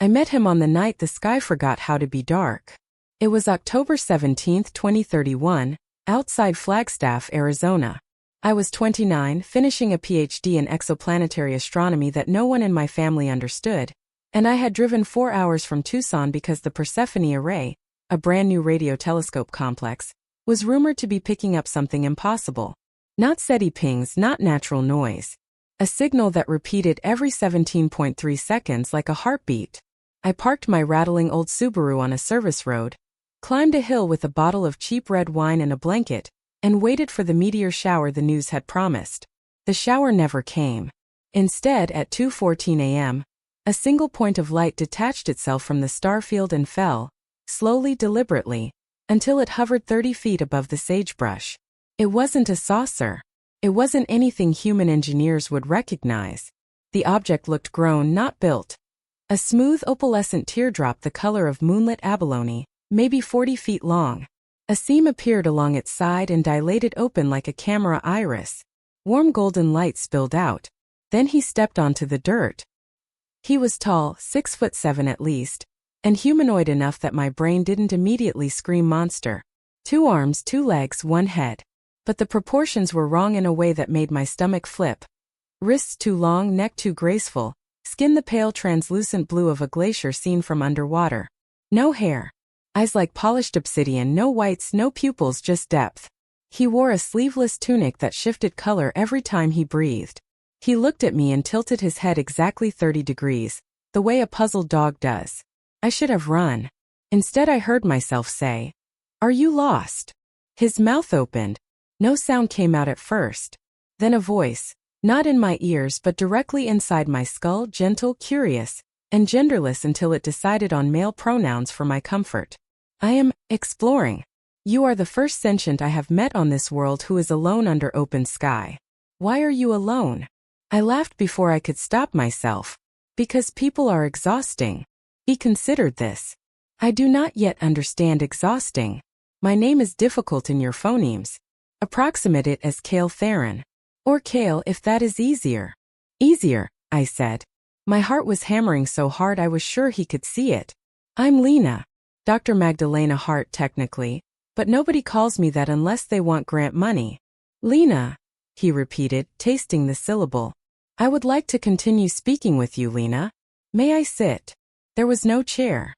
I met him on the night the sky forgot how to be dark. It was October 17, 2031, outside Flagstaff, Arizona. I was 29, finishing a PhD in exoplanetary astronomy that no one in my family understood, and I had driven 4 hours from Tucson because the Persephone Array, a brand new radio telescope complex, was rumored to be picking up something impossible. Not SETI pings, not natural noise. A signal that repeated every 17.3 seconds like a heartbeat. I parked my rattling old Subaru on a service road, climbed a hill with a bottle of cheap red wine and a blanket, and waited for the meteor shower the news had promised. The shower never came. Instead, at 2:14 a.m., a single point of light detached itself from the starfield and fell, slowly, deliberately, until it hovered 30 feet above the sagebrush. It wasn't a saucer. It wasn't anything human engineers would recognize. The object looked grown, not built. A smooth opalescent teardrop the color of moonlit abalone, maybe 40 feet long. A seam appeared along its side and dilated open like a camera iris. Warm golden light spilled out. Then he stepped onto the dirt. He was tall, 6'7" at least, and humanoid enough that my brain didn't immediately scream monster. 2 arms, 2 legs, 1 head. But the proportions were wrong in a way that made my stomach flip. Wrists too long, neck too graceful, skin the pale translucent blue of a glacier seen from underwater. No hair. Eyes like polished obsidian, no whites, no pupils, just depth. He wore a sleeveless tunic that shifted color every time he breathed. He looked at me and tilted his head exactly 30 degrees, the way a puzzled dog does. I should have run. Instead, I heard myself say, "Are you lost?" His mouth opened. No sound came out at first. Then a voice, not in my ears but directly inside my skull, gentle, curious, and genderless until it decided on male pronouns for my comfort. "I am exploring. You are the first sentient I have met on this world who is alone under open sky. Why are you alone?" I laughed before I could stop myself. "Because people are exhausting." He considered this. "I do not yet understand exhausting. My name is difficult in your phonemes. Approximate it as Kael'tharan. Or Kael if that is easier." "Easier," I said. My heart was hammering so hard I was sure he could see it. "I'm Lena. Dr. Magdalena Hart technically, but nobody calls me that unless they want grant money." "Lena," he repeated, tasting the syllable. "I would like to continue speaking with you, Lena. May I sit?" There was no chair.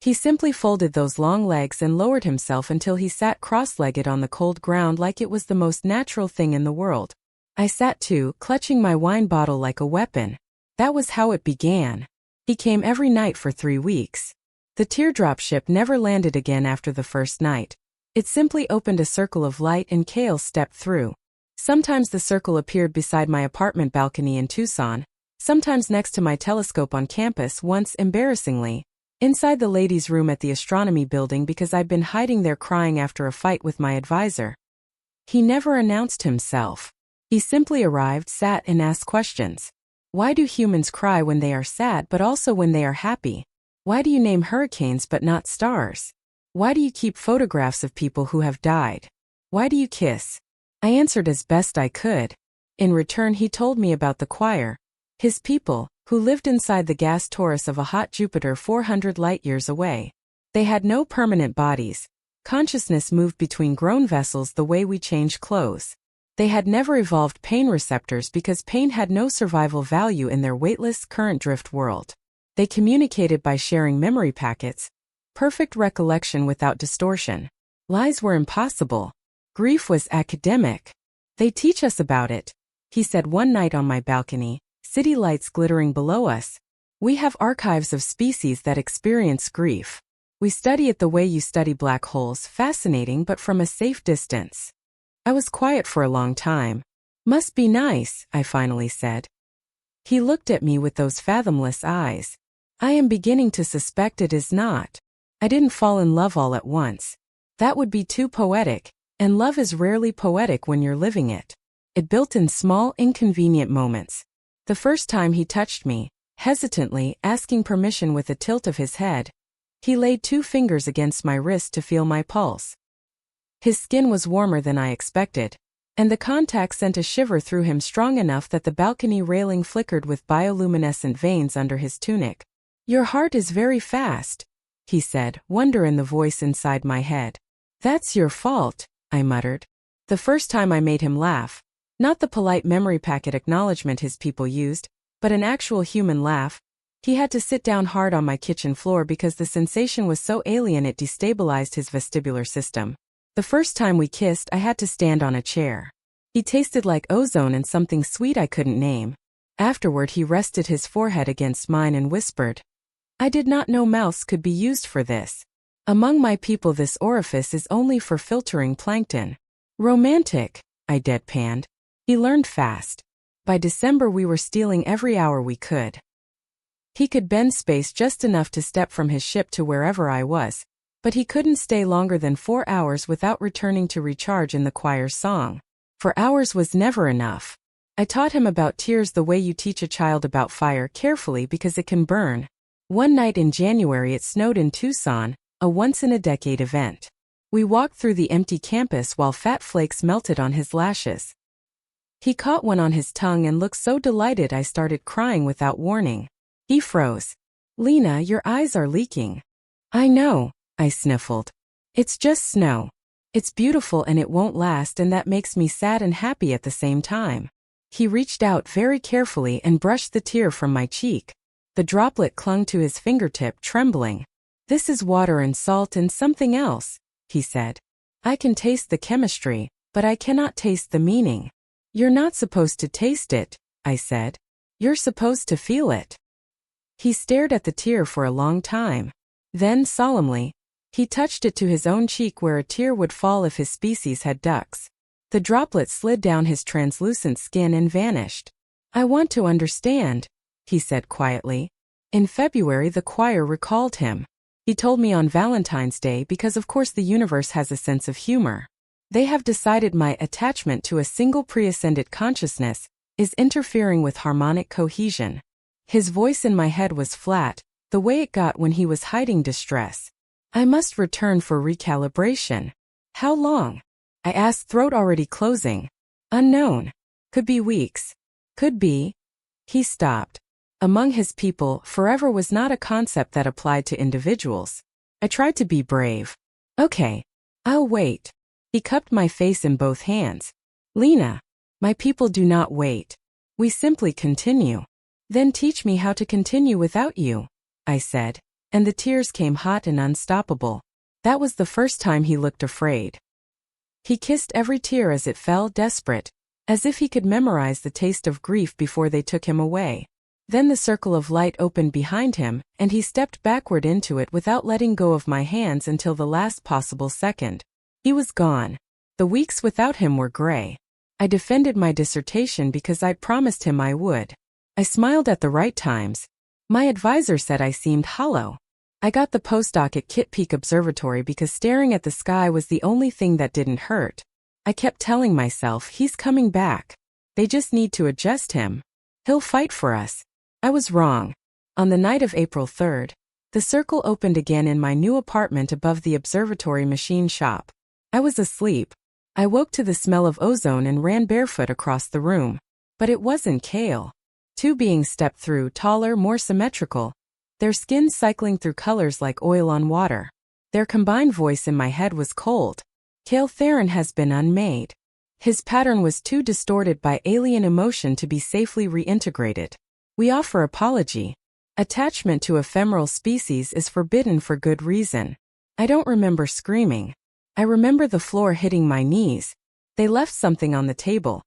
He simply folded those long legs and lowered himself until he sat cross-legged on the cold ground like it was the most natural thing in the world. I sat too, clutching my wine bottle like a weapon. That was how it began. He came every night for 3 weeks. The teardrop ship never landed again after the first night. It simply opened a circle of light and Kael stepped through. Sometimes the circle appeared beside my apartment balcony in Tucson, sometimes next to my telescope on campus, once, embarrassingly, inside the ladies' room at the astronomy building because I'd been hiding there crying after a fight with my advisor. He never announced himself. He simply arrived, sat, and asked questions. Why do humans cry when they are sad but also when they are happy? Why do you name hurricanes but not stars? Why do you keep photographs of people who have died? Why do you kiss? I answered as best I could. In return, he told me about the choir, his people, who lived inside the gas torus of a hot Jupiter 400 light-years away. They had no permanent bodies. Consciousness moved between grown vessels the way we change clothes. They had never evolved pain receptors because pain had no survival value in their weightless, current-drift world. They communicated by sharing memory packets. Perfect recollection without distortion. Lies were impossible. Grief was academic. "They teach us about it," he said one night on my balcony, city lights glittering below us. "We have archives of species that experience grief. We study it the way you study black holes, fascinating but from a safe distance." I was quiet for a long time. "Must be nice," I finally said. He looked at me with those fathomless eyes. "I am beginning to suspect it is not. I didn't fall in love all at once. That would be too poetic, and love is rarely poetic when you're living it. It built in small, inconvenient moments. The first time he touched me, hesitantly, asking permission with a tilt of his head, he laid 2 fingers against my wrist to feel my pulse. His skin was warmer than I expected, and the contact sent a shiver through him strong enough that the balcony railing flickered with bioluminescent veins under his tunic. Your heart is very fast, he said, wonder in the voice inside my head. That's your fault, I muttered. The first time I made him laugh. Not the polite memory packet acknowledgement his people used, but an actual human laugh. He had to sit down hard on my kitchen floor because the sensation was so alien it destabilized his vestibular system. The first time we kissed, I had to stand on a chair. He tasted like ozone and something sweet I couldn't name. Afterward, he rested his forehead against mine and whispered, I did not know mouths could be used for this. Among my people, this orifice is only for filtering plankton. Romantic, I deadpanned. He learned fast. By December, we were stealing every hour we could. He could bend space just enough to step from his ship to wherever I was, but he couldn't stay longer than 4 hours without returning to recharge in the choir's song. 4 hours was never enough. I taught him about tears the way you teach a child about fire, carefully because it can burn. One night in January it snowed in Tucson, a once-in-a-decade event. We walked through the empty campus while fat flakes melted on his lashes. He caught one on his tongue and looked so delighted I started crying without warning. He froze. Lena, your eyes are leaking. I know, I sniffled. It's just snow. It's beautiful and it won't last, and that makes me sad and happy at the same time. He reached out very carefully and brushed the tear from my cheek. The droplet clung to his fingertip, trembling. This is water and salt and something else, he said. I can taste the chemistry, but I cannot taste the meaning. You're not supposed to taste it, I said. You're supposed to feel it. He stared at the tear for a long time. Then, solemnly, he touched it to his own cheek where a tear would fall if his species had ducks. The droplet slid down his translucent skin and vanished. I want to understand, he said quietly. In February, the choir recalled him. He told me on Valentine's Day because of course the universe has a sense of humor. They have decided my attachment to a single pre-ascended consciousness is interfering with harmonic cohesion. His voice in my head was flat, the way it got when he was hiding distress. I must return for recalibration. How long? I asked, throat already closing. Unknown. Could be weeks. Could be. He stopped. Among his people, forever was not a concept that applied to individuals. I tried to be brave. Okay. I'll wait. He cupped my face in both hands. Lena, my people do not wait. We simply continue. Then teach me how to continue without you, I said, and the tears came hot and unstoppable. That was the first time he looked afraid. He kissed every tear as it fell, desperate, as if he could memorize the taste of grief before they took him away. Then the circle of light opened behind him, and he stepped backward into it without letting go of my hands until the last possible second. He was gone. The weeks without him were gray. I defended my dissertation because I'd promised him I would. I smiled at the right times. My advisor said I seemed hollow. I got the postdoc at Kitt Peak Observatory because staring at the sky was the only thing that didn't hurt. I kept telling myself, he's coming back. They just need to adjust him. He'll fight for us. I was wrong. On the night of April 3rd, the circle opened again in my new apartment above the observatory machine shop. I was asleep. I woke to the smell of ozone and ran barefoot across the room. But it wasn't Kael. Two beings stepped through, taller, more symmetrical, their skin cycling through colors like oil on water. Their combined voice in my head was cold. Kael'tharan has been unmade. His pattern was too distorted by alien emotion to be safely reintegrated. We offer apology. Attachment to ephemeral species is forbidden for good reason. I don't remember screaming. I remember the floor hitting my knees. They left something on the table.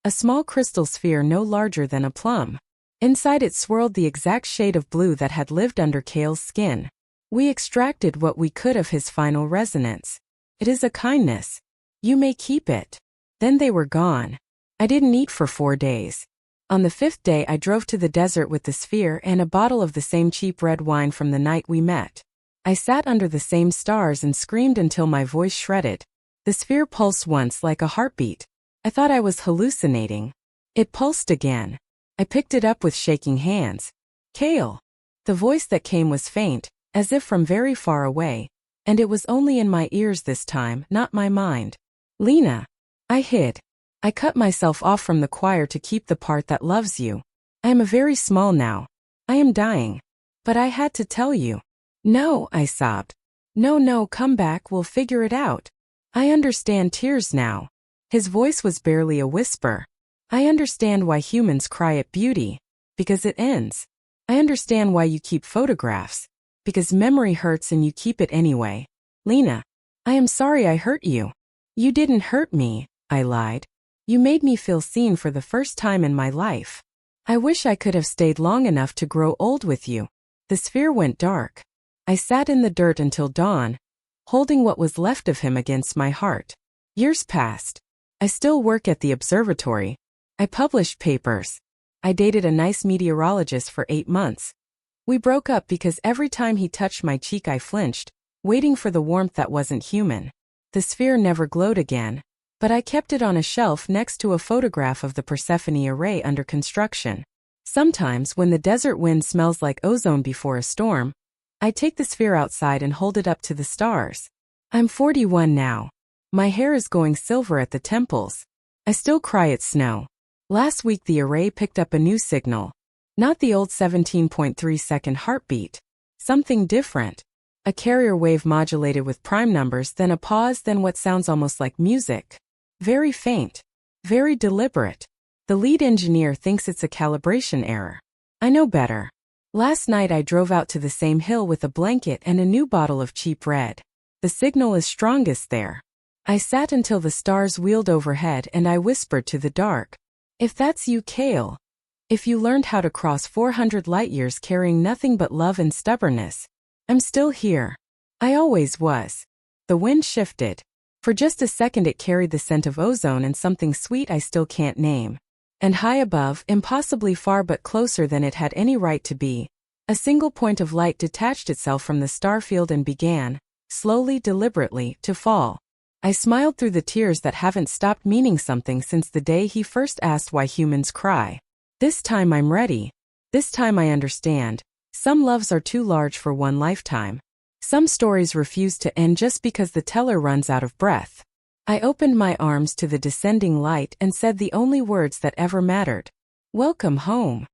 A small crystal sphere no larger than a plum. Inside it swirled the exact shade of blue that had lived under Kael's skin. We extracted what we could of his final resonance. It is a kindness. You may keep it. Then they were gone. I didn't eat for 4 days. On the 5th day I drove to the desert with the sphere and a bottle of the same cheap red wine from the night we met. I sat under the same stars and screamed until my voice shredded. The sphere pulsed once like a heartbeat. I thought I was hallucinating. It pulsed again. I picked it up with shaking hands. Kael. The voice that came was faint, as if from very far away, and it was only in my ears this time, not my mind. Lena. I hid. I cut myself off from the choir to keep the part that loves you. I am a very small now. I am dying. But I had to tell you. No, I sobbed. No, come back, we'll figure it out. I understand tears now. His voice was barely a whisper. I understand why humans cry at beauty. Because it ends. I understand why you keep photographs. Because memory hurts and you keep it anyway. Lena, I am sorry I hurt you. You didn't hurt me, I lied. You made me feel seen for the first time in my life. I wish I could have stayed long enough to grow old with you. The sphere went dark. I sat in the dirt until dawn, holding what was left of him against my heart. Years passed. I still work at the observatory. I published papers. I dated a nice meteorologist for 8 months. We broke up because every time he touched my cheek I flinched, waiting for the warmth that wasn't human. The sphere never glowed again, but I kept it on a shelf next to a photograph of the Persephone array under construction. Sometimes, when the desert wind smells like ozone before a storm, I take the sphere outside and hold it up to the stars. I'm 41 now. My hair is going silver at the temples. I still cry at snow. Last week the array picked up a new signal. Not the old 17.3-second heartbeat. Something different. A carrier wave modulated with prime numbers, then a pause, then what sounds almost like music. Very faint. Very deliberate. The lead engineer thinks it's a calibration error. I know better. Last night I drove out to the same hill with a blanket and a new bottle of cheap red. The signal is strongest there. I sat until the stars wheeled overhead and I whispered to the dark. If that's you, Kael. If you learned how to cross 400 light-years carrying nothing but love and stubbornness. I'm still here. I always was. The wind shifted. For just a second it carried the scent of ozone and something sweet I still can't name. And high above, impossibly far but closer than it had any right to be, a single point of light detached itself from the starfield and began, slowly, deliberately, to fall. I smiled through the tears that haven't stopped meaning something since the day he first asked why humans cry. This time I'm ready. This time I understand. Some loves are too large for one lifetime. Some stories refuse to end just because the teller runs out of breath. I opened my arms to the descending light and said the only words that ever mattered. Welcome home.